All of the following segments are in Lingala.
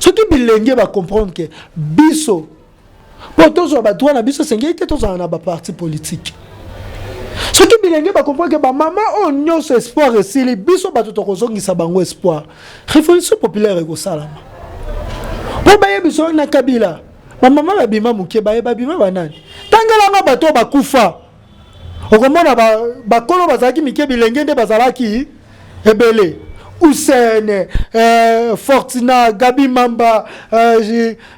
Ce qui bilingue va comprendre que biso pour tous les droits na biso c'est que tous en a parti politique. Ce qui bilingue va comprendre que maman on a espoir et si les biso ba tout kozongisa bango espoir. Révolution populaire ego salama. Pour baye biso na Kabila. Maman ba bima muke baye ba bima banani. Tangala nga bato ba kufa. Okomona ba kolo bazaki mike bilingue nde bazalaki ebele. Ousseine, Fortina, Gabi Mamba,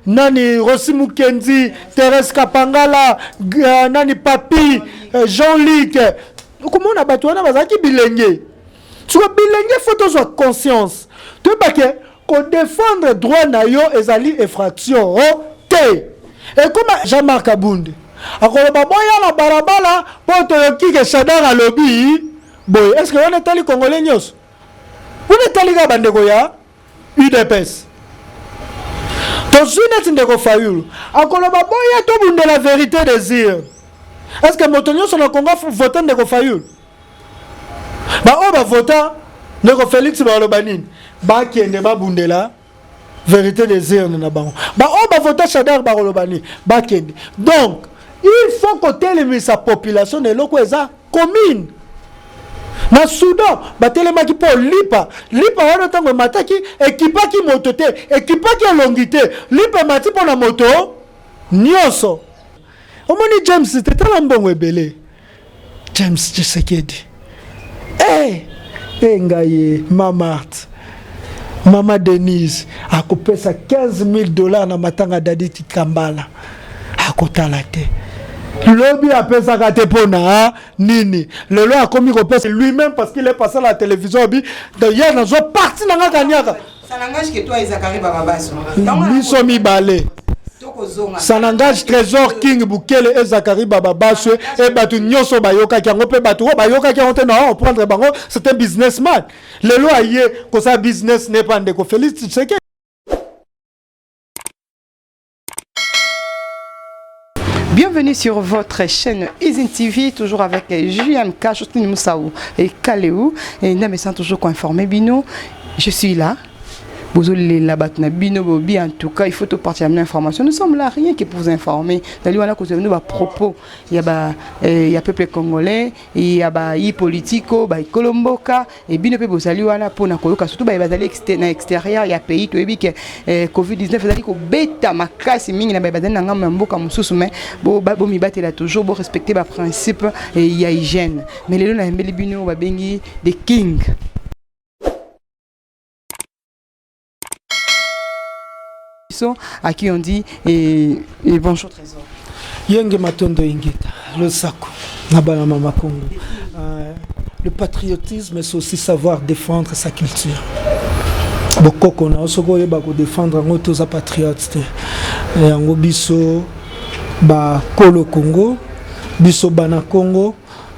Nani Rossi Mukendi, Thérèse Kapangala, Nani Papi, Jean-Luc. Comment on a battu on a bazaki bilingue. Tu vois bilingue faut que soit conscience. Tu vois que qu'on défendre droit na yo ezali infraction té. Et comme Jean-Marc Abound. Akolo baboya la barabala pour te kike Shadara lobby. Boy, est-ce que on est allé congolais nyos? Vous êtes allé à Bandegoya, UDPS. Ton sounet de Fayul. Encore le baboya, tout le monde de la vérité désir. Est-ce que Motonio sur le Congo vote de Fayul? Bah, on va voter de Félix Balobanine. Bah, qui est de Babundela, vérité désir, n'a pas. Bah, on va voter Chadar Barolobani. Bah, qui est. Donc, il faut que telle sa population de l'Okweza commune. Na Soudan batelema ki po lipa wana tango mataki ekipa ki motote ekipa ki longité lipa mati po na moto nyoso omoni James c'était la mbongo ebele James Tshisekedi ngaye mama Denise akopesa $15,000 na matanga Daditi Kambala akotala te Lobby a pensé à Tepona, Nini. Le loi a commis lui-même parce qu'il est passé à la télévision. D'ailleurs, nous sommes partis dans la Kanyaka. Ça n'engage que toi, Zakari Bababas. Nous sommes balés. Ça n'engage Trésor King Bukele et Zakari Bababas. Et Batu Nyoso Bayoka qui a repris Batu Bayoka qui a monté non, prendre Bango, c'est un businessman. Le loi y est que ça business n'est pas un déco. Félix Tshisekedi. Bienvenue sur votre chaîne Izin TV, toujours avec JMK, Justine Moussaou et Kaléou. Et nous sommes toujours informés, Bino. Je suis là. Vous allez là-bas, Bino Bobi, en tout cas, il faut tout partir l'information. Nous sommes là, rien que pour vous informer. D'ailleurs, on a causé nos propos. Il y a peuple congolais, il y a politico, Colomboka, et Bino Pebo Saliwana pour Nakoyoka. Surtout, il y a l'extérieur, il y a pays, tu vois, que Covid-19, il y a bêta, ma casse, il y a des gens mais bon, mi battre là toujours, bon, respecter les principes, et il y a hygiène. Mais les gens, les Bino, des kings. À qui on dit et bonjour Trésor. Yenge Matondo Ingita, le Sako, Nabana Mama Congo. Le patriotisme, c'est aussi savoir défendre sa culture. Beaucoup qu'on a aussi défendre nos patriotes. En biso ba Kolo Congo, biso bana Congo,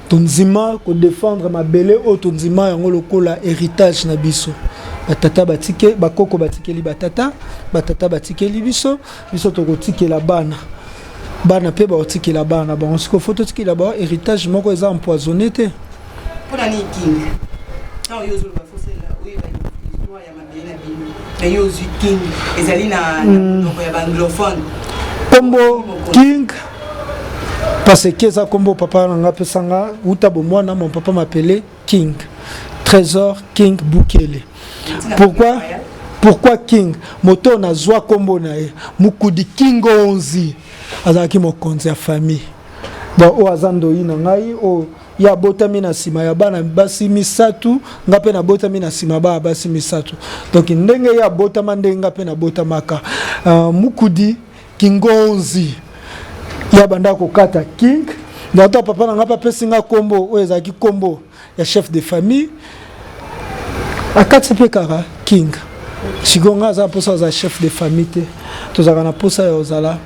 tunzima ko défendre ma belle au tunzima yango lokola héritage na biso. Batata batike bakoko batike li batata batike li biso toko tike la bana pe ba tike la bana ba on se photo tike la ba héritage moko eza empoisonné te pour la king non yo zo ba fosé là oui ba histoire ya mabena bino mais yo zu king ezali na donc ya anglophone kombo king parce que ça kombo papa nga pesanga uta bo mwana mon papa m'appelait King Trésor King Bukele. Pourquoi King? Moto na zwa kombo na e. Mukudi King Onzi. Azaki mokonzi ya famille. Bon o azando ina ngai o ya botami na sima ya bana basi misatu ngape na botami na sima ba basi misatu. Donc ndenge ya botama ndenge ngape na botamaka. Mukudi King Onzi. Ya banda ko kata King. Ndato papa na ngapa pesinga kombo o ezaki kombo ya chef de famille. Akatsepe kara King sigonga za posa za chef de famille tozaka na posa ya ozala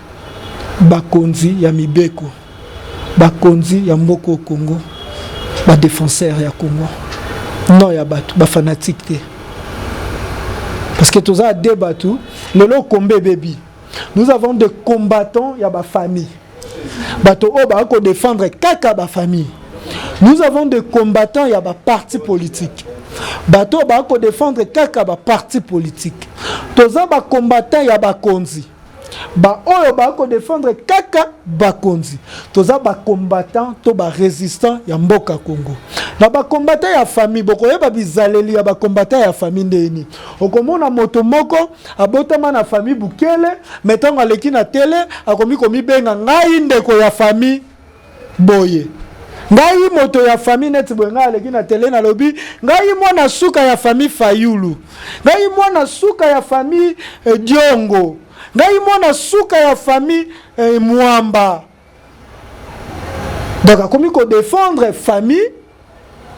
bakonzi ya mibeko bakonzi ya mboko Congo ba défenseur ya Congo non ya batu ba fanatique te parce que toza débatu lelo kombe baby nous avons des combattants ya ba famille bato o ba ko défendre kaka ba famille nous avons des combattants ya ba parti politique bateau ba ko défendre kaka ba parti politique toza ba combattant ya bakonzi ba oyo ba ko défendre kaka bakonzi toza ba combattant to ba résistant ya mboka Congo na ba combattant ya famille boko yeba bizaleli ya ba combattant ya famille ndeni okomona moto moko abotama na famille Bukele metango aleki na tele akomi komi benga ngai ndeko ya famille boye ngai moto ya famille neti boye ngai aleki na tele na lobi ngai mwana suka ya famille Fayulu ngai mwana suka ya famille Diongo ngai mwana suka ya famille Mwamba donc akomi ko défendre famille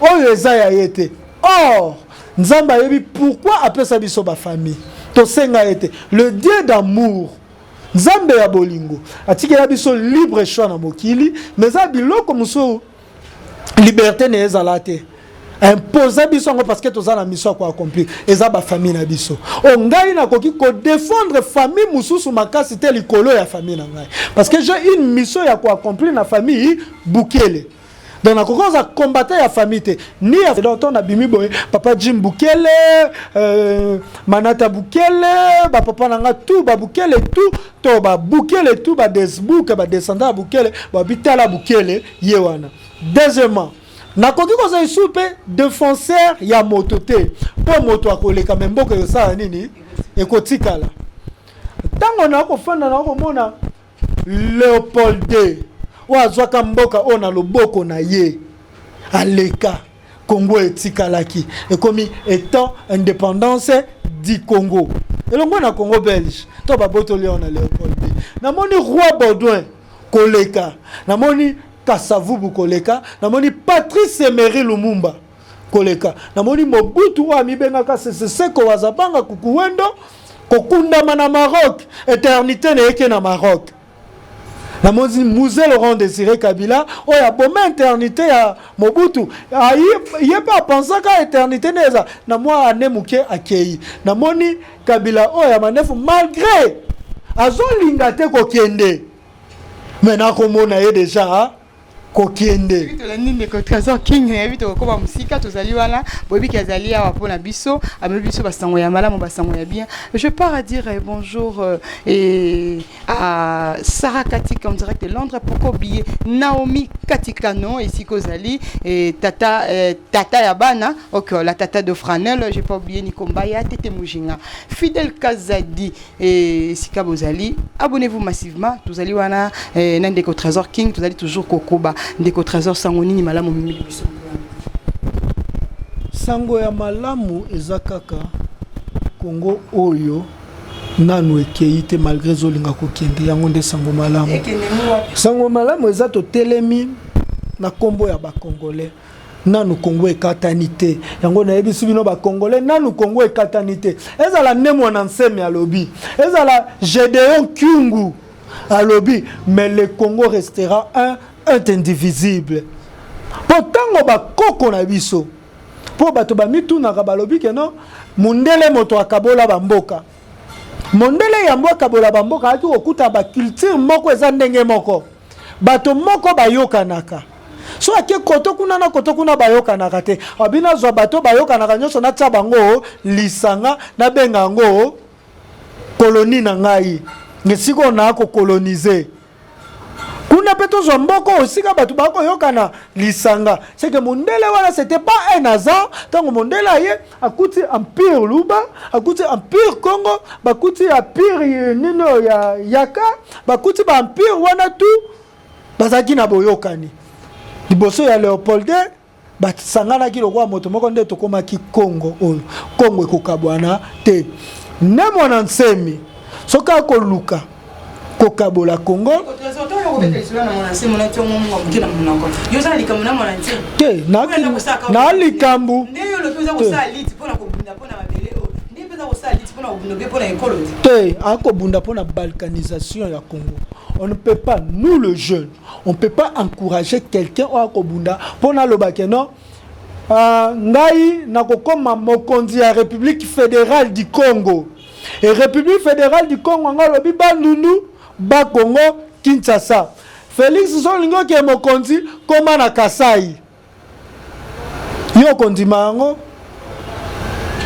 oyo eza ya yete or nzamba yebi pourquoi apesa biso ba famille to senga yete le Dieu d'amour nzambe ya bolingo atikela biso libre choix na mokili mais za biloko muso liberté ne ezala te imposer biso ngo parce que toza na mission ko accomplir eza ba famille na biso o ngai na koki ko défendre famille mususu makasi te likolo ya famille na ngai parce que j'ai une mission ya ko accomplir na famille Bukele donc na kokoza combattre ya famille te ni ya donc na bimi boy papa Jim Bukele Manata Bukele ba papa nanga tout ba Bukele tout to ba Bukele tout ba desbouk ba descendant Bukele ba bitala Bukele yewana deuxièmement nakoki koza isupe défenseur ya moto te po moto akoleka memboko yo sa nini ekotikala tango na ko fanda na ko mona Léopold II wazwaka mboka ona loboko na ye aleka Congo etikalaki ekomi étant indépendance du Congo elongo na Congo belge to baboto leo na Léopold II namoni roi Baudouin koleka namoni Kasavubu koleka namoni Patrice Emery Lumumba koleka namoni Mobutu wa mibenga ka seko wazabanga kukuwendo kokundama na Maroc éternité ne eke na Maroc namoni Musée Laurent Désiré Kabila oya boma éternité ya Mobutu ye pas penser ka éternité neza na moi anemuke akei namoni Kabila oya manefu malgré azolinga te kokende mais na komona ye déjà kokende ndeko trésor king yebi to ko ba musika tozali wana bobi kazali ya pona biso amebi biso basango ya malamu basango ya bien je pars à dire bonjour et à Sarah Katika en direct de Londres pour oublier Naomi Katikano ici kozali et tata ya bana OK la tata de Franel j'ai pas oublié Nikombaya Tete Mujinga Fidel Kazadi et Sika Bozali abonnez-vous massivement tozali wana ndeko trésor king tozali toujours kokoba ndeko trésor sango nini malamu mimi biso sango ya malamu ezakaka Congo oyo nanu ekeite malgré zolinga kokende yango nde sango malamu eza to telemi na kombo ya ba congolais nanu Congo ekatanité yango na yebisi bino ba congolais nanu Congo ekatanité ezala nemo na nseme ya lobi ezala Gédéon Kyungu à lobby mais le Congo restera un indivisible. Pourtant ba koko na biso. Po bato ba mitu na balobi ke no mundele moto akabola bamboka. Mondele ya mboka kabola bamboka ati okuta ba culture moko eza ndenge moko. Bato moko bayokanaka. So ake koto kuna na koto kuna bayokanaka te. Abina zo bato bayokanaka nyoso na tsa bango lisanga na benga ngo colonie na ngai. Ngesiko na ko coloniser. Kuna peto zo mboko osika batu bako yokana lisanga. C'est que mondele wala c'était pas un hasard. Tango mondele aye akuti empire Luba, akuti empire Congo, bakuti empire nino ya Yaka, bakuti ba empire wana tout bazaki na boyokani. Liboso ya Léopold II basangana ki lokwa moto moko nde tokoma ki Congo oyo. Congo ekokabwana te. Nemo na nsemi. Soka ko luka kokabola Congo te na likambu te akobunda pona balkanisation ya Congo. On ne peut pas, nous le jeune, on ne peut pas encourager quelqu'un à akobunda pona lobakeno ngai nakokoma mokonzi ya République fédérale du Congo. Et République fédérale du Congo nga lobi bandundu ba Congo Kinshasa. Félix Solingo ke mokonzi koma na Kasai. Yo kondima ngo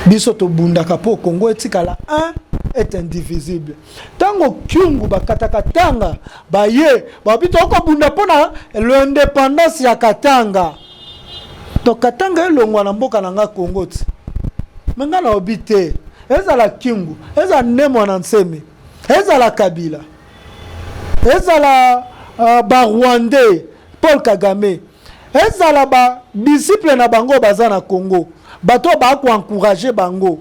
biso to bunda kapo Congo etikala un est indivisible. Tango kyungu bakatakatanga baye babito ko bunda pona l'indépendance ya Katanga. Donc Katanga elongwa na mboka na nga Congo ti. Menga na obite ezala kyungu, ezala nemo na nseme, ezala Kabila, ezala ba Rwandais Paul Kagame, ezala ba disciple na bango baza na Congo. Bato ba ko encourager bango.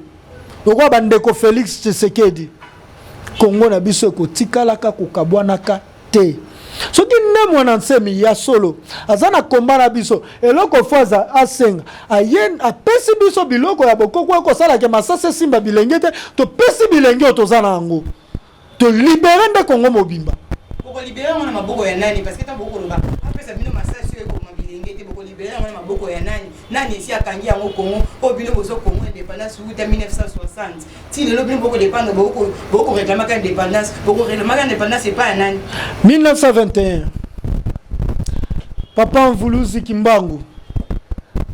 Oko bandeko Félix Tshisekedi Congo na biso ko tikalaka ko kabwanaka te. Soki nemo na nsemi ya solo azana komba na biso eloko faza asenga ayen apesi biso biloko ya bokoko ko sala ke masase simba bilengete to pesi bilenge to zana ngo to libérer nde Congo mobimba. Boko libérer mona maboko ya nani parce que ta boko loba apesa bino masase ko mabilengete boko libérer mona maboko ya nani esi akangi yango Congo o bino bozo Congo indépendance ou 1960 ti le bino boko dépendre boko réclamer indépendance boko réclamer indépendance c'est pas nani 1921 Papa Mvuluzi Kimbangu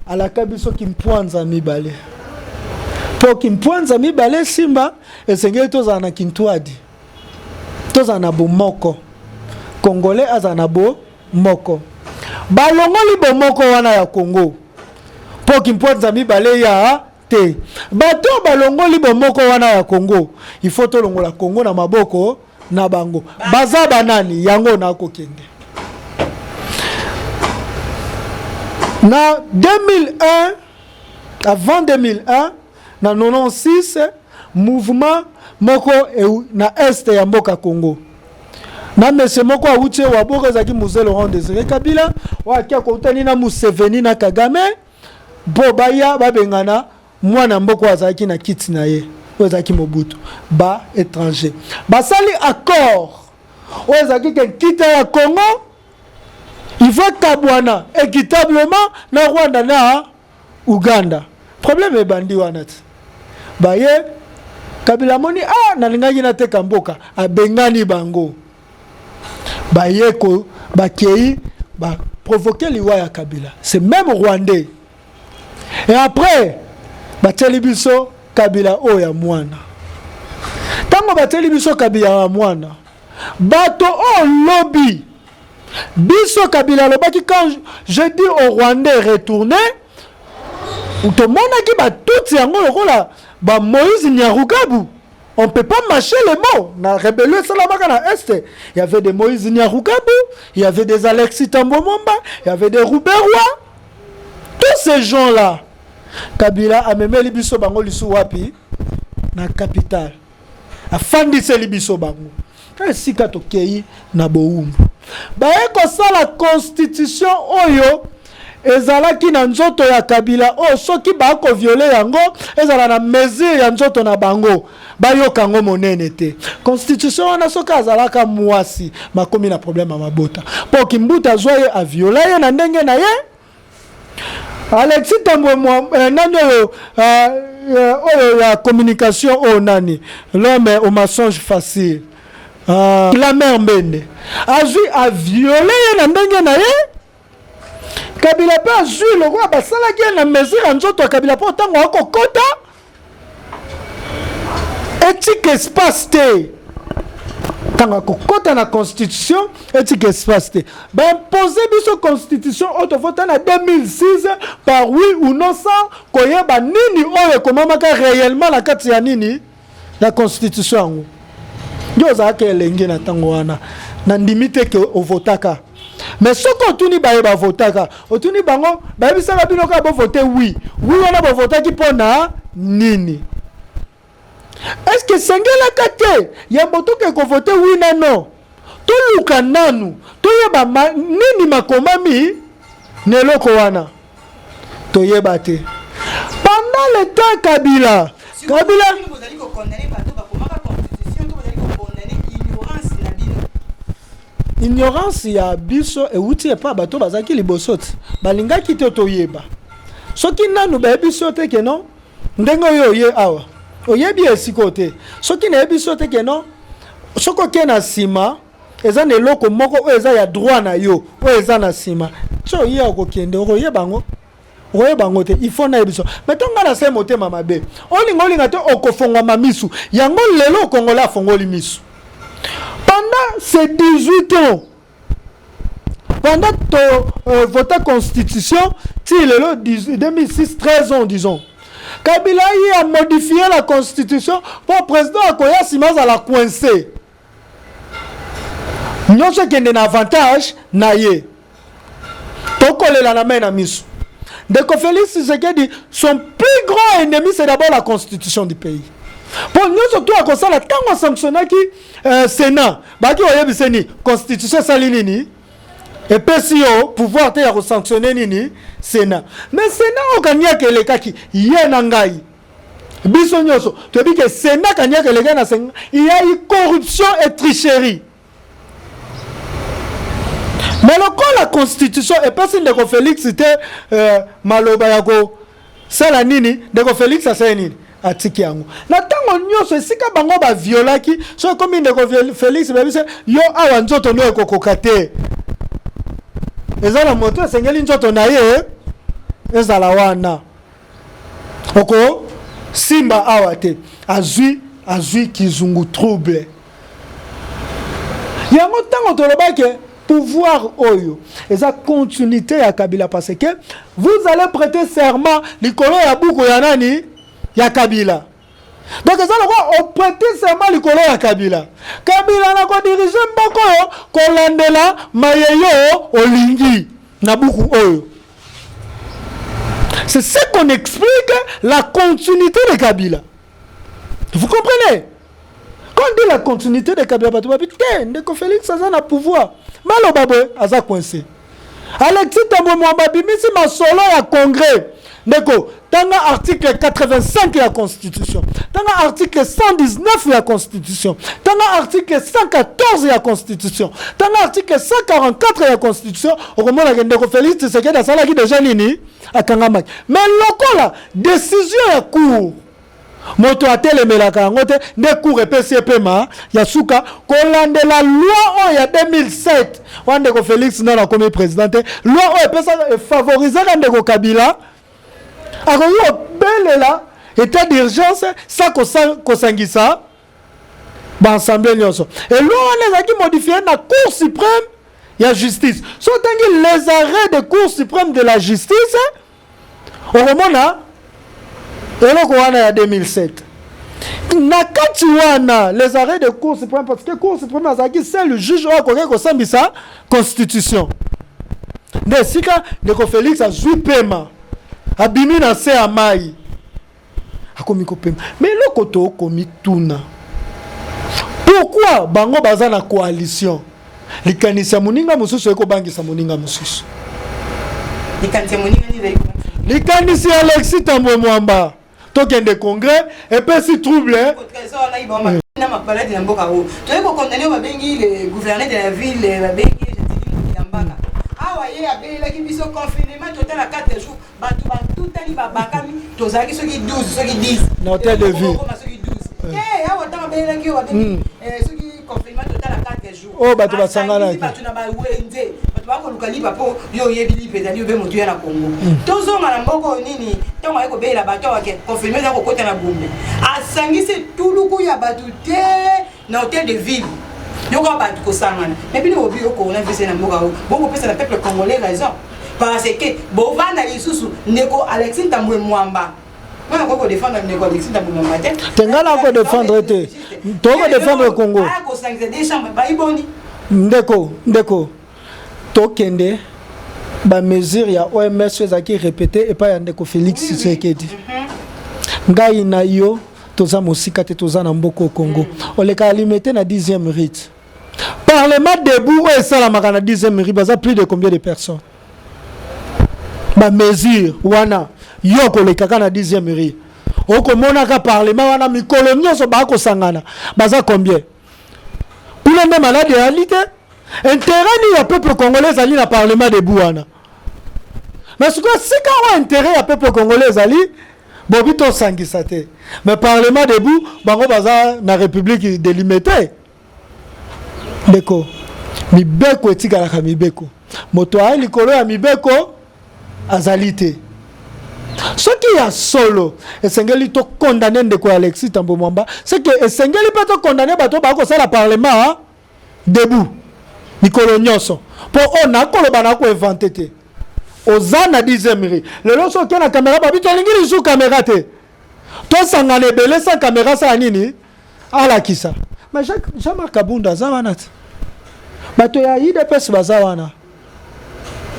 alaka biso kimpwanza mibale po kimpwanza mibale simba esengeli tozala na kintwadi tozala na bomoko Congolais azana bo moko balongoli bomoko wana ya Congo po kimpwanza mibale ya te bato balongoli bomoko wana ya Congo il faut to longola Congo na maboko na bango baza banani yango na kokende na 2001 avant 2001 na 96 mouvement moko na est ya mboka Congo na monsieur moko awuti wa boko zaki Mzee Laurent Désiré Kabila wa kia ko utani na Museveni na Kagame bo baya babengana mwana mboko azaki na kiti na ye ozaki Mobutu ba étranger basali accord ozaki ke kita ya Congo il faut kabwana équitablement na Rwanda na Uganda problème ebandi wana ti baye Kabila moni na lingaki na teka mboka abengani bango baye ko bakei ba provoquer liwa ya Kabila c'est même Rwandais et après bateli biso Kabila o ya mwana tango bateli biso Kabila ya mwana bato o lobby biso Kabila lobaki quand je dis au Rwandais retourner tout le monde qui ba tout yango lokola ba Moïse Nyarugabu on peut pas mâcher les mots na rébellion salamaka na est il y avait des Moïse Nyarugabu il y avait des Alexis Tambo Mwamba il y avait des Rouberwa tous ces gens là Kabila a memeli biso bango lisu wapi na capitale afandise libiso bango esika tokei na boumbu baye kosala constitution oyo ezalaki na nzoto ya Kabila o soki bako violer yango ezala na mesure ya nzoto na bango bayoka ngo monene te constitution wana soki azalaka mwasi makomi na problème ya mabota po kimbuta zoye a violer ye na ndenge na ye Alexis Tambo nani la communication au nani l'homme au mensonge facile la mère Mbende a violé na ndenge na ye Kabila pa azui le roi basala ki na mesure nzoto Kabila po tango akokota éthique espace te tango akokota na constitution éthique espace te ba imposer biso constitution autovote na 2006 par oui ou non sans koyeba nini oyo komamaka réellement la kati ya nini la constitution yo za ke elenge na tango wana na ndimite ke ovotaka mais soko tuni baye ba votaka otuni bango ba bisaka bino ka bo voter oui wana ba votaki pona nini est-ce que sengela kate ya moto ke ko voter oui na non to luka nanu to yeba nini makomami neloko wana to yeba te pendant le temps Kabila ignorance ya biso e wuti e pa bato bazaki libosoti balingaki te toyeba soki nanu ba biso te ke non ndengo yo ye awa oyebi esiko te soki na biso te ke non soko ke na sima eza na eloko moko oyo eza ya droit na yo oyo eza na sima so ye okokende okoyeba ngo oye bango te il faut na biso mais tonga na se motema mabe olinga te okofonga mamisu yango lelo kongola fongoli misu pendant ces 18 ans pendant voter constitution ti lelo 2006 13 ans disons Kabila a modifié la constitution pour le président Akoya Simaza la coincé. Nous sommes un avantage naïe. Toko le la main na misu. Deko Félix Tshisekedi son plus grand ennemi c'est d'abord la constitution du pays. Pour nous surtout à cause la tant on sanctionne qui Sénat, ba ki oyebi seni constitution salinini et PCO pouvoir te ya sanctionner nini Sénat. Mais Sénat okanya ke leka ki yena ngai. Biso nyoso, tu dis que Sénat kanya ke leka na Sénat, il y a eu corruption et tricherie. Mais le coup la constitution et personne de Félix c'était maloba yako sala nini de Félix ça c'est nini atiki yango na tango nyoso sika bango ba violaki so comme de Félix ba bise yo awa nzoto no ekokoka te ezala moto esengeli nzoto na ye ezala wana oko simba awa te azui kizungu trouble yango tango tolobake pouvoir oyo et sa continuité à Kabila parce que vous allez prêter serment likolo ya buku ya nani ya Kabila donc ça le quoi on prêter serment likolo ya Kabila na ko diriger mboko yo ko landela mayeyo olingi na buku oyo c'est ce qu'on explique la continuité de Kabila vous comprenez quand on dit la continuité de Kabila Ndeko Félix ça a pouvoir malo babwe aza coincé Alexis Tambwe Mwamba bimisi masolo ya congrès ndeko tanga article 85 de la constitution tanga article 119 de la constitution tanga article 114 de la constitution tanga article 144 de la constitution okomona ke Ndeko Félix Tshisekedi asala ki déjà nini akangama mais lokola décision ya cour moto atelemelaka yango te nde cour epesi pema ya suka kolande la loi ya 2007 Ndeko Félix na comme président loi epesa favoriser Ndeko Kabila akoyo belela état d'urgence ça kosangisa ba assemblée nyonso et loi les aki modifier na cour suprême ya justice so tangi les arrêts de cour suprême de la justice oromona eloko wana ya 2007 na kati wana les arrêts de cour suprême parce que cour suprême azaki c'est le juge okoke kosambisa constitution nde sika Ndeko Félix azwi pema abimi na se amai akomi kopema mais eloko to komi tuna pourquoi bango baza na coalition likanisa moninga mosusu ekobangisa moninga mosusu likanisa moninga ni veko likanisi Alexis Tambwe Mwamba tokende congrès et puis si trouble na mabaladi na mboka ho toye ko condamner ba bengi le gouverneur de la ville ba bengi je Yambaka awa ye abela ki biso confinement total à 4 jours batu tutali ba bakami tozaki soki 12 soki 10 na hôtel de ville soki 12 eh awa tama bela ki wa bengi soki confinement total à 4 jours oh batu basangana batu na ba wenze batu bako lukalipa po yo yebili pedali be motu ya na Congo tozonga na mboko nini tonga yeko bela bato wake confinement za kokota na Gombe asangise tuluku ya batu te na hôtel de ville yoko batu ko sangana mais bino obi yoko na vise na mboka ho bongo pesa na peuple congolais raison parce que bovanda lisusu Ndeko Alexis Tambwe Mwamba on a quoi défendre Ndeko Alexis Tambwe Mwamba tengala ko défendre te toko défendre Congo ah ko sangise des chambres ba iboni ndeko tokende ba mesure ya OMS ezaki répété et pas ya Ndeko Félix Tshisekedi ngai na yo toza mosika te toza na mboko Congo oleka limité na 10e rite parlement debout et ça la makana 10e rite baza plus de combien de personnes ba mesure wana yo koleka kana 10e rite okomona ka parlement wana mikolo nyonso ba ko sangana baza combien pour les malades de réalité intérêt ni ya peuple congolais ali na parlement debout wana mais ce que c'est quand intérêt ya peuple congolais ali bobito sangisa te mais parlement debout bango baza na république délimitée Ndeko mibeko etikala ka mibeko moto a likolo ya mibeko azali te Ce qui est solo, esengeli to condamner ndeko Alexis Tambo Mwamba, c'est que esengeli pas to condamner bato ba ko sala parlement debout. Nikolo Nyonso. Pour on a koloba na ko inventé te. Ozana 10e ri. Le loso ke na caméra ba bito lingi sous caméra te. To sangane belé sans caméra sa nini? Ala kisa. Mais Jean-Marc Kabunda zawana. Bato ya IDPS bazawana.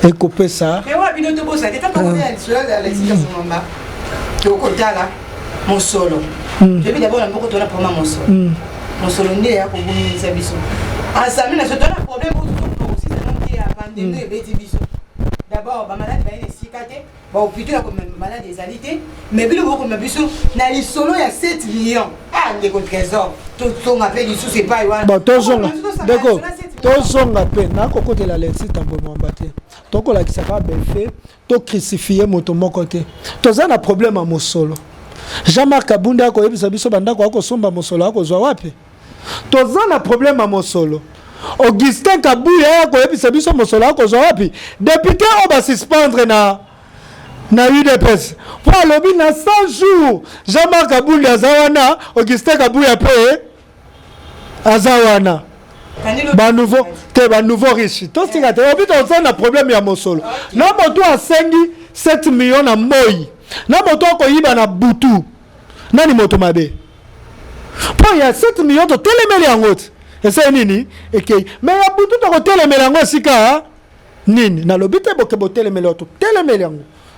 Ekopé ça. Mais ouais, bino to bossa, t'es pas combien sur Alexis Tambo Mwamba. To kotala mon solo. Je vais d'abord un peu to la pour mon solo. Mon solo né ya ko buni biso. Ensemble na soto na problème aussi c'est non qui a abandonné beti biso. D'abord ba malade ba ine sikate, ba hôpital comme malade des alités, mais bino ko me biso na li solo ya 7 millions. Ah ndé ko trésor. Tout son appel ici c'est pas yo. Bon, tozonga. D'accord. Tozonga pe na kokote la Alexis Tambo Mwamba te. Toko la kisaka befe, to crucifier moto moko te. Toza na problème à mosolo. Jean-Marc Kabunda ko yebisa biso bandako akosomba mosolo akozwa wapi? Toza na problème à mosolo. Augustin Kabuya ko yebisa biso mosolo akozwa wapi? Député on va suspendre na UDPS. Pour alobi na 100 jours, Jean-Marc Kabunda zawana, Augustin Kabuya pe azawana. Ba nouveau riche. Tout ce qui a été un problème ya mosolo. Na moto a 7 millions na moi. Na moto ko yiba na butu. Nani moto mabe. Pour il y a 7 millions de télémeli en route. Et c'est nini et mais ya butu to télémeli en sika nini na lobite boke bo télémeli to télémeli en.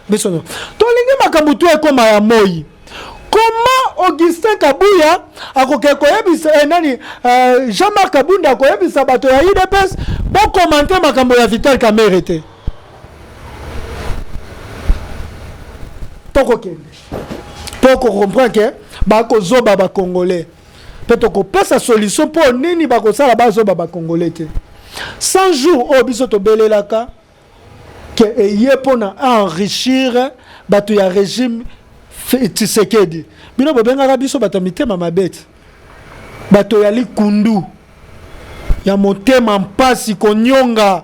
Biso. To lingi makabutu e koma ya moi. Comment Augustin Kabuya akoyebisa nani Jean-Marc Kabunda akoyebisa bato ya IDPS bon commenter makambo ya Vital Kamerhe te. Toko kende. Toko comprendre que bako zoba ba congolais. Peut-être ko pesa solution pour nini bako sala ba zoba ba congolais te. 100 jours au biso to belelaka que eye pona enrichir bato ya régime Tshisekedi. Bino bobenga biso bato mitema mabete. Bato ya likundu. Ya motema mpasi konyonga.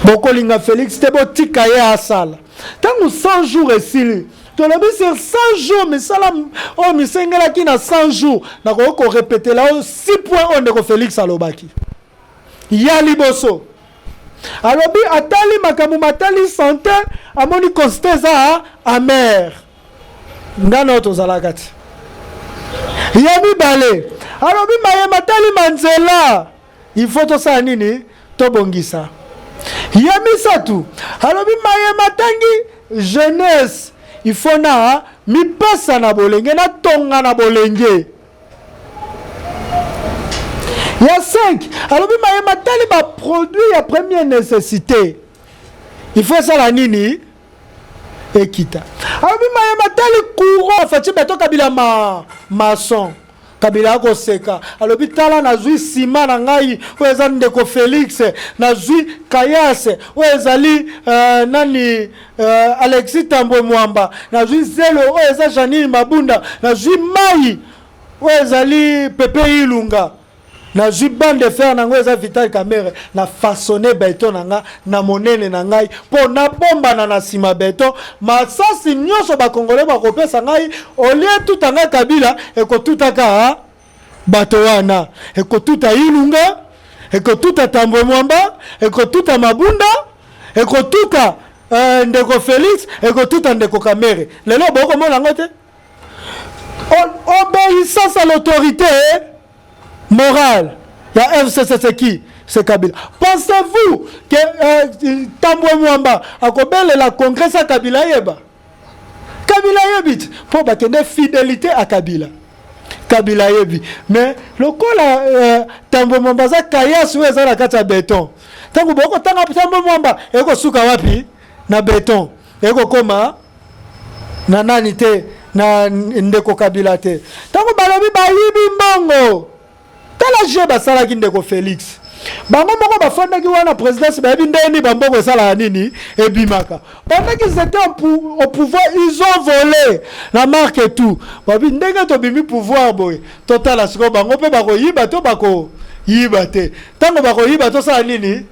Bokolinga Félix te botika ye asala. Tangu 100 jours esili. Tolobi sur 100 jours mais sala o misengela ki na 100 jours na ko répéter là 6 points on de Félix alobaki. Ya liboso. Alobi atali makamu matali santé amoni consteza amer ngana tozalakati yami bale alobi maye matali manzela il faut to sa nini to bongisa yami satu alobi maye matangi jeunesse il faut na mi pesa na bolenge na tonga na bolenge. Il y a 5. Alors, il y a produit à première nécessité. Il faut ça la nini et quitta. Alors, il y a courant. Fait que Kabila maçon. Kabila ko seka. Alors, bitala na zui sima na ngai. Weza ndeko Félix. Na zui Kayas. Wezali nani Alexis Tambo Mwamba. Na zui Zelo. Weza Janine Mabunda. Na zui Mai. Wezali Pepe Ilunga. Na bande de fer na ngweza Vital Kamerhe na façonner béton nanga na monene na ngai po na bomba na sima béton masasi nyonso ba congolais ba kopesa ngai olie tout anga Kabila e ko tutaka bato wana e ko tuta Ilunga e ko tuta Tambo Mwamba e ko tuta Mabunda e ko tuta ndeko Félix e ko tuta ndeko Kamerhe lelo boko mona ngote obéissance à l'autorité morale, il y a FCC, c'est qui? C'est Kabila. Pensez-vous que Tambo Mwamba a combien la congrès à Kabila Yeba? Kabila Yebit pour bakende fidélité à Kabila. Kabila Yebi. Mais le col Tambo Mwamba za kaya suwe za la kata béton. Tango boko tanga Tambo Mwamba eko suka wapi na béton. Eko koma na nani te na ndeko Kabila te. Tango balobi bayibi mbongo. Tala jeba sala kindeko Félix. Bango moko bafandaki wana présidence ba yebi ndeni bambongo sala nini ebimaka. Pendant qu'ils étaient au pouvoir, ils ont volé la marque et tout. Babi ndenge to bimi pouvoir boy. Total asiko bango pe bako yiba to bako yiba te. Tango bako yiba to sala nini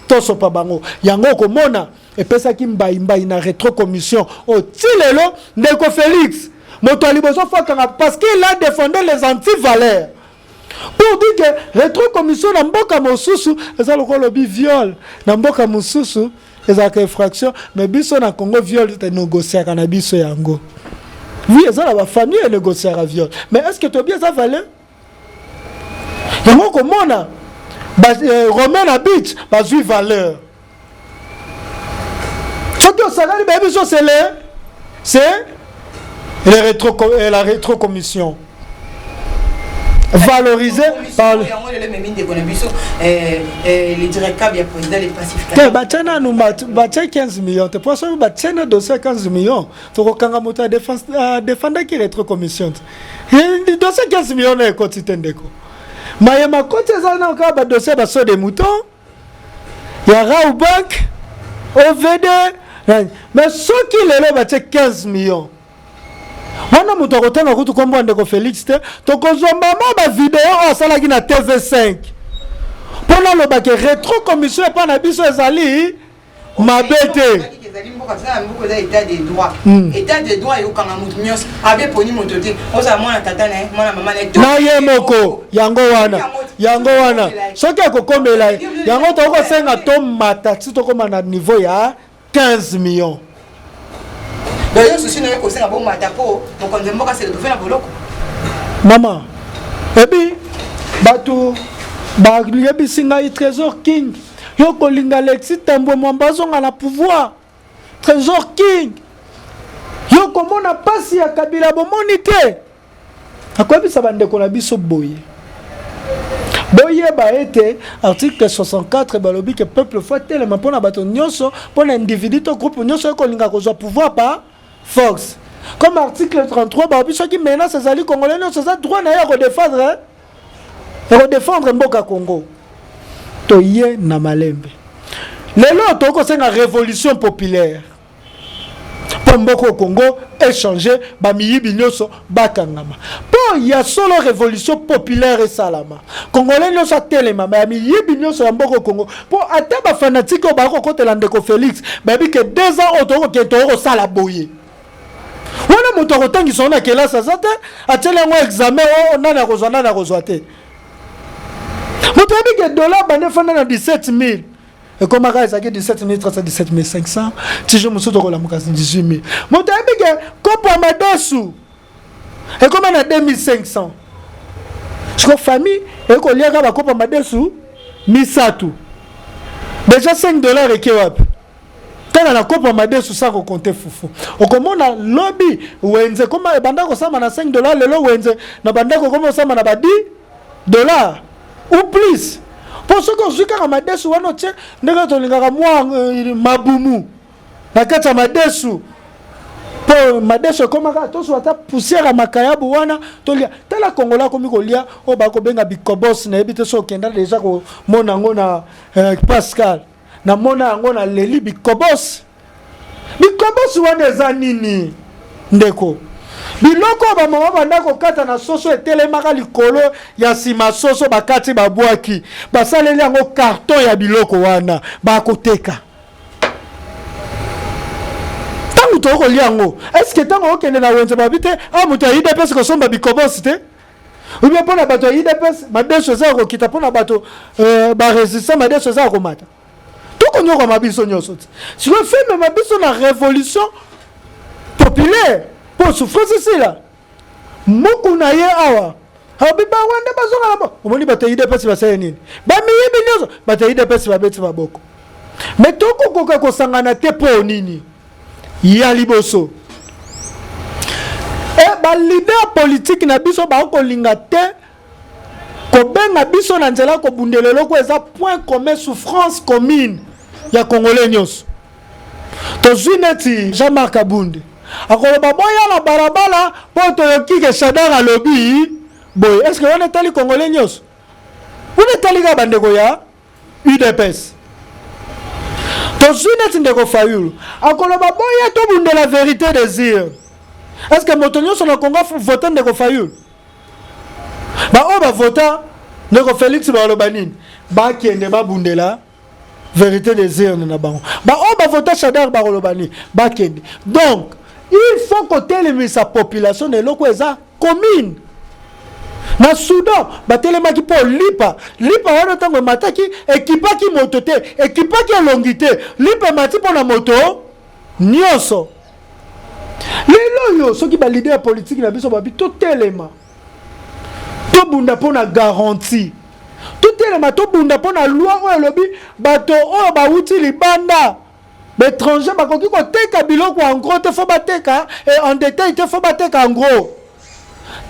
to sopa bango. Yango komona et pesa ki mbaimba ina rétro commission au tilelo ndeko Félix moto aliboso fakanga parce qu'il a défendu les anti-valeurs pour dire que rétro commission na mboka mosusu eza lokolo lobi viol na mboka mosusu eza ka infraction mais biso na Congo viol te négocier kana biso yango oui eza la famille et négocier à viol mais est-ce que to bien ça valeur yango komona Romain na beach bazui valeur ce que ça gagne baby so c'est la rétro-commission valorisée par les directeurs bien président les pacificateurs batana nous batcha 15 millions te pour ça batana dossier 15 millions to kanga moto à défendre qui rétro-commission dossier 15 millions na quotidien ndeko mais ma côté ça na ka ba dossier ba so de moutons ya Rao Bank OVD mais ceux qui les batcha 15 millions wana muto kotanga kutu kombo ndeko Félix te to kozomba ba vidéo osala ki na TV5 pona lo ba ke rétro commission pa na biso ezali mabete état de droit yo kanga mutu nyos abe poni motote oza mwana tata na mwana mama na ye moko yango wana soki akokomela yango toko senga to mata ti toko na niveau ya 15 millions. D'ailleurs, ceci n'est pas un bon matapo, donc on demande c'est de faire la boloko. Maman, et puis, batou, bagliabi singa trésor king, yoko linga Alexis Tambo Mwambazon à la pouvoir, trésor king, yoko mona pasi ya Kabila bomonite. À quoi ça va ndeko na biso boye? Boye ba été article 64 balobi que peuple faut tellement pour na bato nyonso pour individu to groupe nyonso ko linga ko pouvoir pas force. Comme article 33, bah, ceux qui menacent les alliés congolais, nous avons droit à redéfendre Mboka Congo. Toye na malembe. Les lots, c'est une révolution populaire. Pour Mboka Congo, échanger, bamiyi binyoso, bakangama. Pour il y a solo révolution populaire et salama. Congolais nous a téléma, bamiyi binyoso Mboka Congo. Pour atteindre ba fanatique au bako côté l'andeko Félix, babi que 2 ans autour que toro sala boye. Wana moto kotangi sona kela sa zate atela ngo examen o nana kozwa te moto abi ke dollar bande fana na 17000 et comme aka ezaki 17000 17500 tije musuto ko la mukasi 18000 moto abi ke kopo madesu et comme na 2500 je famille et ko liaka ba kopo madesu misatu déjà $5 et kewapi tena na kopa madesu sako compter fufu okomona lobby wenze koma banda ko sama na $5 lelo wenze na banda ko koma sama na ba $10 ou plus pour ce que zika madesu wana tche ndeka to lingaka mwa mabumu na kata madesu pour madesu koma ka to so ata poussière makayabu wana to lia tala kongola komi ko lia o ba ko benga bikobos na ebite so kenda déjà ko mona ngona Pascal na mona yango na leli bikobos wana eza nini ndeko biloko ba mama bandako kata na soso etelemaka likolo ya sima soso bakati babwaki basaleli yango carton ya biloko wana bakoteka tangu toko liango est-ce que tango okende na wenze babite muto yide pese ko somba bikobos te ou bien pona bato yide pese madeso za ko kita pona bato ba resistance madeso za ko mata on a mabiso nyoso. Si on fait même mabiso na révolution populaire pour souffrir ici là. Moku na ye awa. Habiba wande bazonga la bo. Omoni batayi de pesi basaya nini. Ba miyibi nyoso batayi de pesi babeti baboko. Mais toko koka kosangana te po nini. Ya liboso. Et ba leader politique na biso ba ko linga te. Ko benga biso na nzela ko bundelelo ko eza point commun souffrance commune. Ya Congolais nyos. Tozuneti Jean-Marc Abunde. Akoloba boya na barabara poto yokike Shadara lobby. Boy, est-ce que on est allé Congolais nyos? On est allé ga bandeko ya UDPS. Tozuneti ndeko Fayulu. Akoloba boya to bunde la vérité désir. Est-ce que motonyo sur le Congo voter ndeko Fayulu? Ba o ba voter ndeko Félix ba lobanine. Ba kiende ba bundela vérité des urnes na bango voter Chadar Barolobani bakende. Donc il faut que sa population de loko eza commune na Soudan batelemaki po lipa wana tango mataki ekipaki moto te ekipaki elongité lipa mati po na moto nyonso. Lelo yo soki ba leader politique na biso babi to telema to bunda po na garantie to telema to bunda po na loi oyo lobi bato oyo bauti libanda l'étranger bakoki ko teka biloko en gros te fo bateka et en détail te fo bateka en gros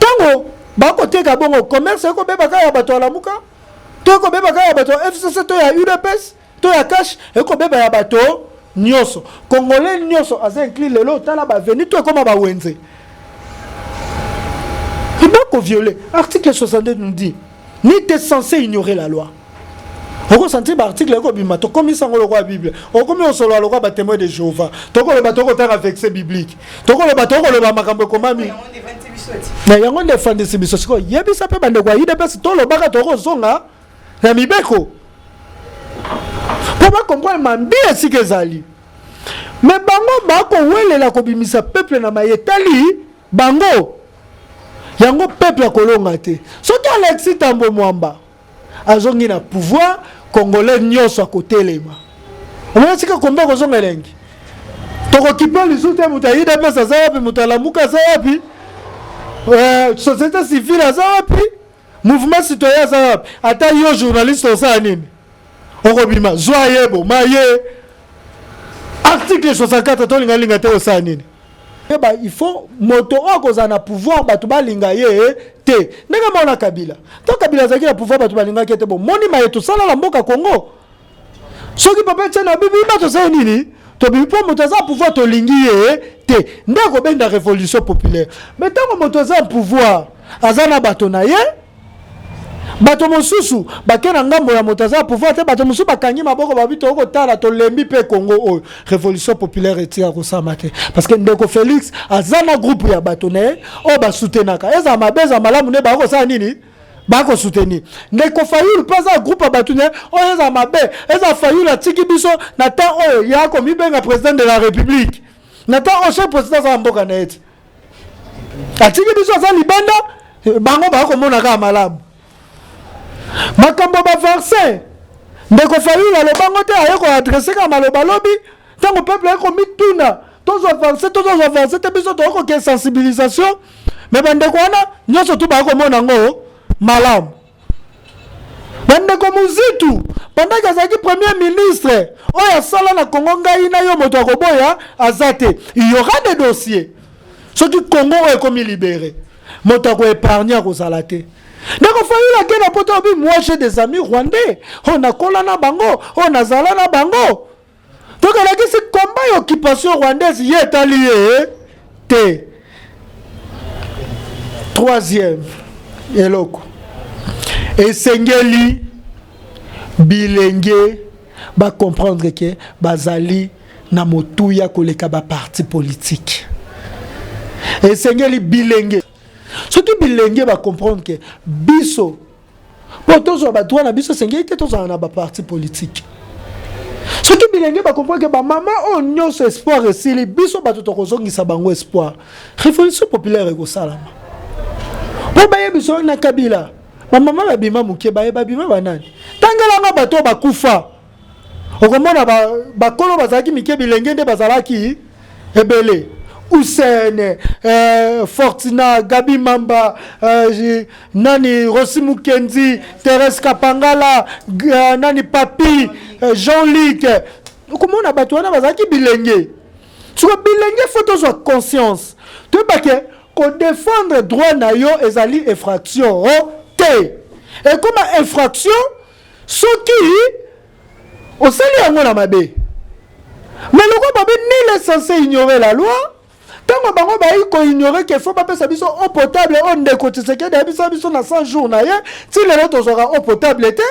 tango bako teka bongo commerce ko bebaka ya bato alamuka to ko bebaka ya bato FCC to ya UDPS to ya cash e ko beba ya bato nyonso congolais nyonso aza inclus lelo tala ba venu to comme ba wenze il bako violer article 62 nous dit ni t'es censé ignorer la loi. On sentit l'article ko bima to comme ça ngolo ko Bible o comme on solo lo ko ba témoin de Jéhovah to ko le bato ko tanga verset biblique to ko le bato ko le ba makambo komami na yango defendre sibiso siko yebisa pe bande kwa UDPS to lo baka to ko zonga na mibeko pour pas comprendre mambi esike zali mais bango ba ko welela ko bimisa peuple na mayetali bango yango peuple kolonga te soki Alexis Tambo Mwamba azongi na pouvoir congolais nyonso à côté lema on sika combien ko zonga lengi toko kipa lisuta muta ida pesa za wapi mutalamuka za wapi société civile za wapi mouvement citoyen za wapi ata yo journaliste ça nini okobima zwa yebo maye article 64 to linga te ça nini il faut moto okoza na pouvoir batu balinga ye te ndenge mona Kabila to Kabila zaki na pouvoir batu balinga ke te bon moni maye to sala la mboka Congo soki papa tena bibi bato sa nini to bibi po moto za pouvoir to lingi ye te ndeko benda révolution populaire mais tango moto za pouvoir azana bato na ye bato mosusu bakena ngambo ya moto za pouvoir te bato mosusu bakangi maboko babito ko tala to lembi pe Congo o révolution populaire etia ko samate parce que ndeko Félix azana groupe ya bato ne o ba soutenaka eza mabeza malamu ne ba ko sa nini ba ko soutenir ndeko Fayulu pesa groupe ya bato ne o eza mabe eza Fayulu atiki biso na ta o ya ko mibenga président de la république na ta o chef président za mboka na eti atiki biso za libanda bango ba ko mona ka malamu makambo ba verset ndeko Fayulu le bango te ayeko adresser ka maloba lobi tango peuple ayeko mituna tozo verset te biso to ko ke sensibilisation mais bandeko wana nyonso tu ba ko mona ngo malamu bandeko muzitu bandaka zaki premier ministre oya sala na Congo ngai na yo moto akoboya azate il y aura des dossiers soki Congo est comme libéré moto ko épargner ko salate. Ndeko Fayulu akena poto obi moi j'ai des amis rwandais on a kola na bango on a zala na bango donc la kisi combat occupation rwandaise yeta lié te. Troisième eloko esengeli bilenge ba comprendre que bazali na motuya koleka ba parti politique esengeli bilenge surtout bilenge va comprendre que biso pour tous on va droit na biso sengeli te tous on a ba parti politique surtout bilenge va comprendre que ba maman on nyonso espoir esili biso ba to kozongisa bango espoir révolution populaire ego salama po ba biso na Kabila ba maman ba bima muke ba bima banani tangala nga bato ba kufa okomona ba kolo bazaki mike bilenge nde bazalaki ebele Ousene, Fortina, Gabi Mamba, Nani Rossi Mukenzi, Thérèse Kapangala, Nani Papi, Jean-Luc. Comment on a battu on a bazaki bilenge. Tu vois bilenge faut que soit conscience. Tu vois que qu'on défendre droit na yo ezali infraction te. Et comme infraction ce qui au sali yango na mabe. Mais le quoi babé ni est censé ignorer la loi. Tant que bango ba ko ignorer que faut pas pesa biso eau potable on décotisé que biso biso na 100 jours na ye si les autres aura eau potable été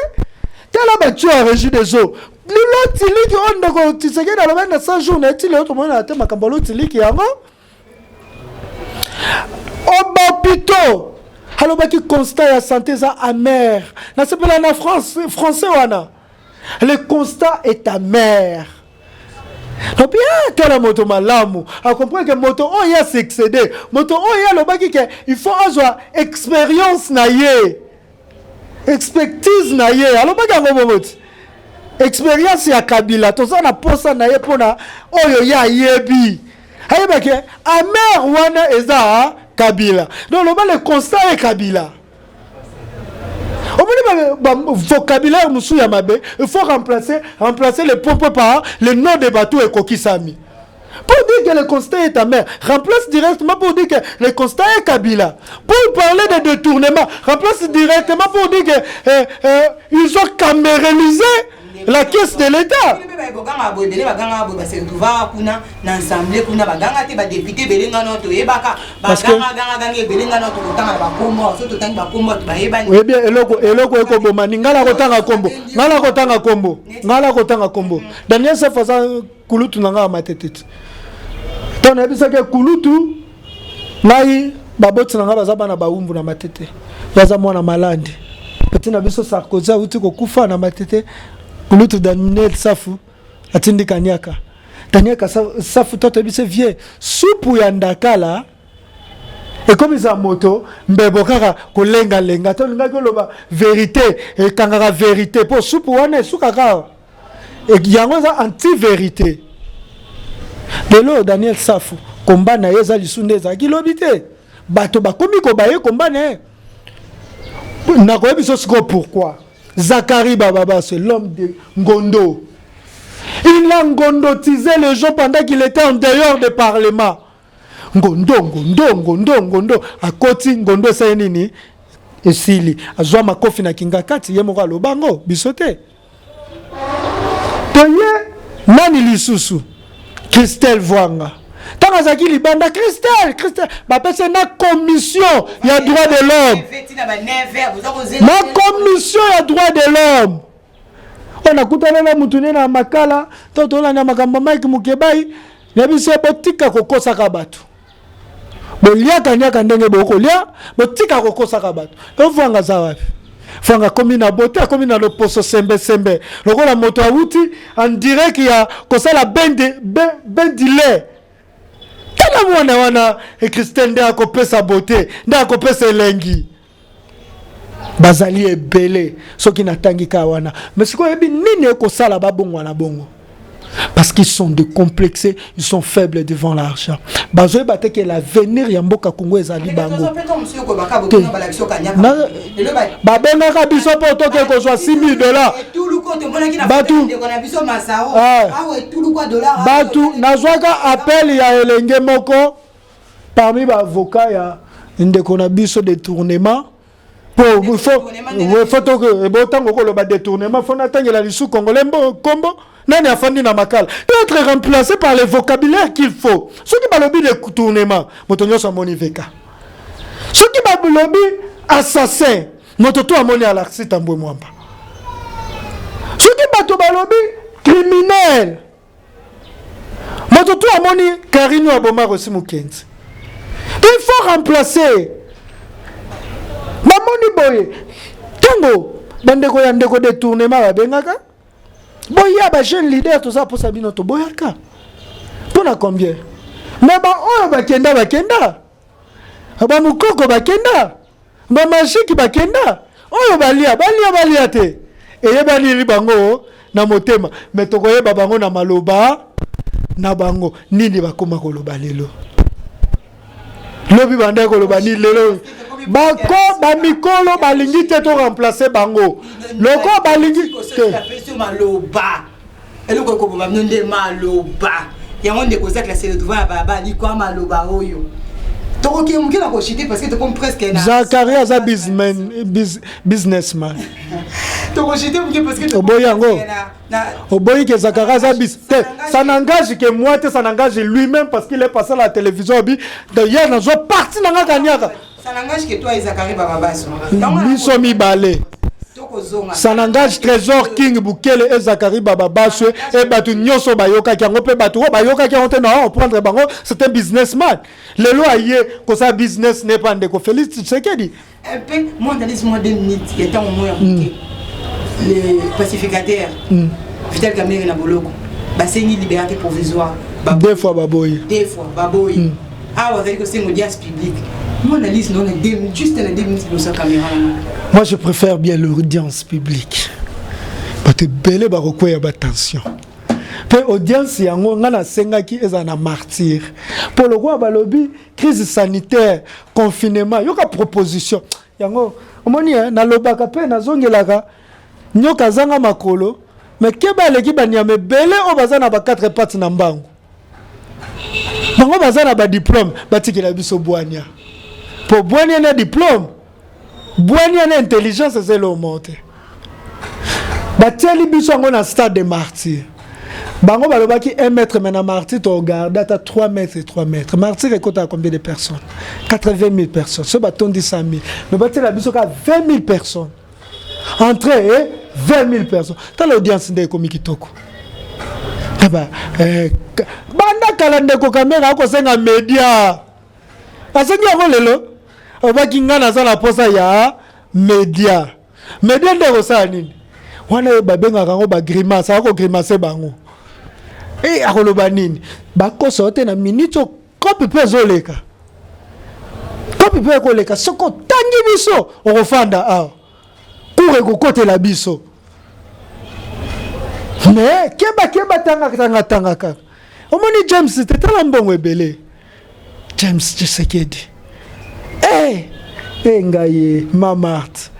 tela ba tu as régi des eaux lilo tiliki on décotisé que dans le 100 jours na ti les autres mona te makambolo tiliki yango obapito alors ba ki constat ya santé ça amer na sepela na France français wana Le constat est amer. Donc bien quelle moto malamu a compris que moto on y a s'excéder moto on y a le baki que il faut avoir expérience na ye expertise na ye alors baki ngomot expérience ya Kabila to ça na posa na ye pona oyo ya yebi ayeba ke amer wana eza Kabila donc le constat est Kabila. Au vocabulaire Moussou Yamabe, il faut remplacer les pompes par le nom des bateaux et Kokisami. Pour dire que le constat est amer, remplace directement pour dire que le constat est Kabila. Pour parler de détournement, remplace directement pour dire que ils ont camérélisé la caisse de l'État. Parce que oui bien eloko eko bomani ngala kotanga kombo Daniel Safaza kulutu nanga matete ton ebisa ke kulutu ngai baboti nanga bazaba na baumbu na matete baza mwana malandi petit na biso Sarkozy uti ko kufa na matete kulutu Daniel Safu atindi kanyaka Safu toto bise vie supu ya ndakala et comme ils ont moto mbebo kaka kolenga lenga to linga ko loba vérité et kangaka vérité pour supu wana sukaka et yango za anti vérité de lo Daniel Safu komba na yeza lisunde za kilobité bato bakomi ko baye komba na na ko biso siko pourquoi Zakari Bababa c'est l'homme de Ngondo. Il a ngondotisé les gens pendant qu'il était en dehors du parlement. Ngondo a koti Ngondo sa nini esili azwa makofi na kingakati ye moko alobango bisote toye nani lisusu Christelle Vwanga tanga zaki libanda Christelle ba pese na commission ya droit de l'homme na commission ya droit de l'homme on a kutana na mutune na makala toto la na makambo Mike Mukebai na biso botika kokosa ka bato bolia kanyaka ndenge bokolia botika kokosa ka bato to Vwanga za wapi Vwanga komi na bote komi na loposo sembe lokola moto awuti en direct ya kosala bendile kala mwana wana Christelle nde akopesa beauté nde akopesa elengi bazali ebele soki natangi ka wana mais siko yebi nini ekosala babongo na bongo parce qu'ils sont décomplexés, ils sont faibles devant l'argent. Bazoé bate que l'avenir ya mboka Kongo ezali bango. Babenga ka biso poto ke ko soit $6,000. Batu nazwaka appel ya elenge moko parmi ba avocat ya ndeko na biso détournement. Pour il faut que botango ko lo ba détournement faut natangela lisu congolais kombo nani afandi na makala peut être remplacé par le vocabulaire qu'il faut ceux qui balobi de détournement motonyo so moni veka ceux qui balobi assassin mototo amoni alaxi tambwe mwamba ceux qui bato balobi criminel mototo amoni Karino aboma rosi mukenzi il faut remplacer mamoni boye tango bandeko ya ndeko détournement babengaka boya ba jeune leader tout ça pour sabino to boyaka pona combien mais ba oyo bakenda ba mukoko bakenda ba mashiki bakenda oyo balia te eyebani libango na motema mais to koyeba bango na maloba na bango nini bakoma koloba lelo lobi banda koloba ni lelo bako ba mikolo balingi te to remplacer bango loko balingi te maloba eloko ko bomba nde maloba yango ndeko za classe le devant baba ni kwa maloba oyo toko ki mukina ko chiter parce que to comme presque na Zakaria za businessman toko chiter mukina parce que oboyango oboyi que Zakaria za ça n'engage que moi ça n'engage lui-même parce qu'il est passé à la télévision bi d'ailleurs dans une partie na ngakanyaka ça n'engage que toi Zakaria baba baso biso mi balé. Ça n'engage Trésor King Bukele et Zakari Baba Baswe et Batu Nyoso Bayoka qui ont pe Batu Bayoka qui ont non prendre bango c'est un businessman. Le loyer que ça business n'est pas de Félix Tshisekedi. Un peu moins dans les mois de minutes il était au moins les pacificateurs. Vital Kamere na boloko. Basengi liberté provisoire. Deux fois baboy. Deux fois baboy. Ah, vous avez que c'est une audience publique. Moi, analyse, non, juste la 2 minutes de sa caméra. Moi, je préfère bien l'audience publique. Parce que belé baroko ya attention. Pe audience yango ngana senga ki ezana martyr. Pour le roi balobi crise sanitaire, confinement, yoka proposition. Yango omoni na lobaka pe na zongelaka nyoka zanga makolo, mais keba leki banyame belé o bazana ba 4 pattes na mbangu. Bango bazana ba diplôme, batikela biso boania. Pour boania na diplôme, boania na intelligence c'est le monte. Bateli biso ngo na stade de martyr. Bango balobaki 1 mètre mais na martyr to regarde à 3 mètres et 3 mètres. Martyr écoute à combien de personnes? 80 000 personnes. Ce bâton dit 100 000. Mais bateli biso ka 20 000 personnes. Entrée et 20 000 personnes. T'as l'audience de komiki toko. Banda kalande ko caméra ko senga média. Asengi ngo lelo. Obaki ngana za la posa ya média. Média ndeko sa nini? Wana babenga kango ba grimace, ako grimace bango. Akoloba nini? Bakosa ote na minute kopi pe zoleka. Kopi pe koleka soko tangi biso okofanda a. Kure ko kote la biso. Mais keba tanga ka. Omoni James c'était la mbongo ebele. James Tshisekedi. Ngaye Mamart.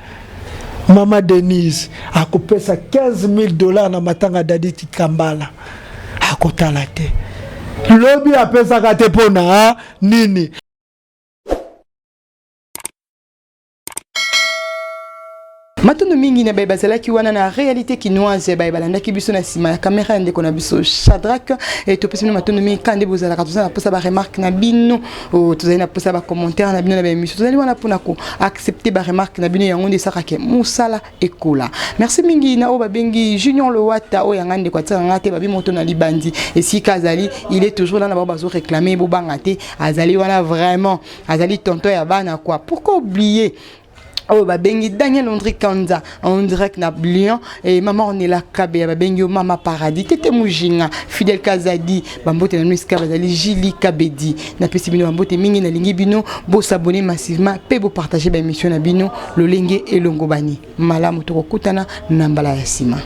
Mama Denise a coupé ça $15,000 na matanga Daditi Kambala. A kotala te. Lobi a pesa kate pona nini. Matondo mingi na beba zela ki wana na réalité kinoise ba balanda ki biso na sima ya caméra ndeko na biso Shadrack et to pesi matondo mingi kande bozala ka tozana posa ba remarque na bino o tozana posa ba commentaire na bino na ba émission tozali wana pona ko accepter ba remarque na bino yango ndesaka ke musala ekola. Merci mingi na o ba bengi Junior Lowata o yanga ndeko tsanga te ba bi moto na libandi et si Kazali il est toujours là na ba bazo réclamer bo bangate azali wana vraiment azali tonton ya bana quoi. Pourquoi oublier oh babengi Daniel André Kanza en direct na Lyon et maman on est là kabe babengi mama paradis tete mujinga Fidel Kazadi bambote na nuiska bazali Jili Kabedi na pesi bino bambote mingi na lingi bino bo s'abonner massivement pe bo partager ba émission na bino lolenge elongo bani malamu to kokutana na mbala ya sima.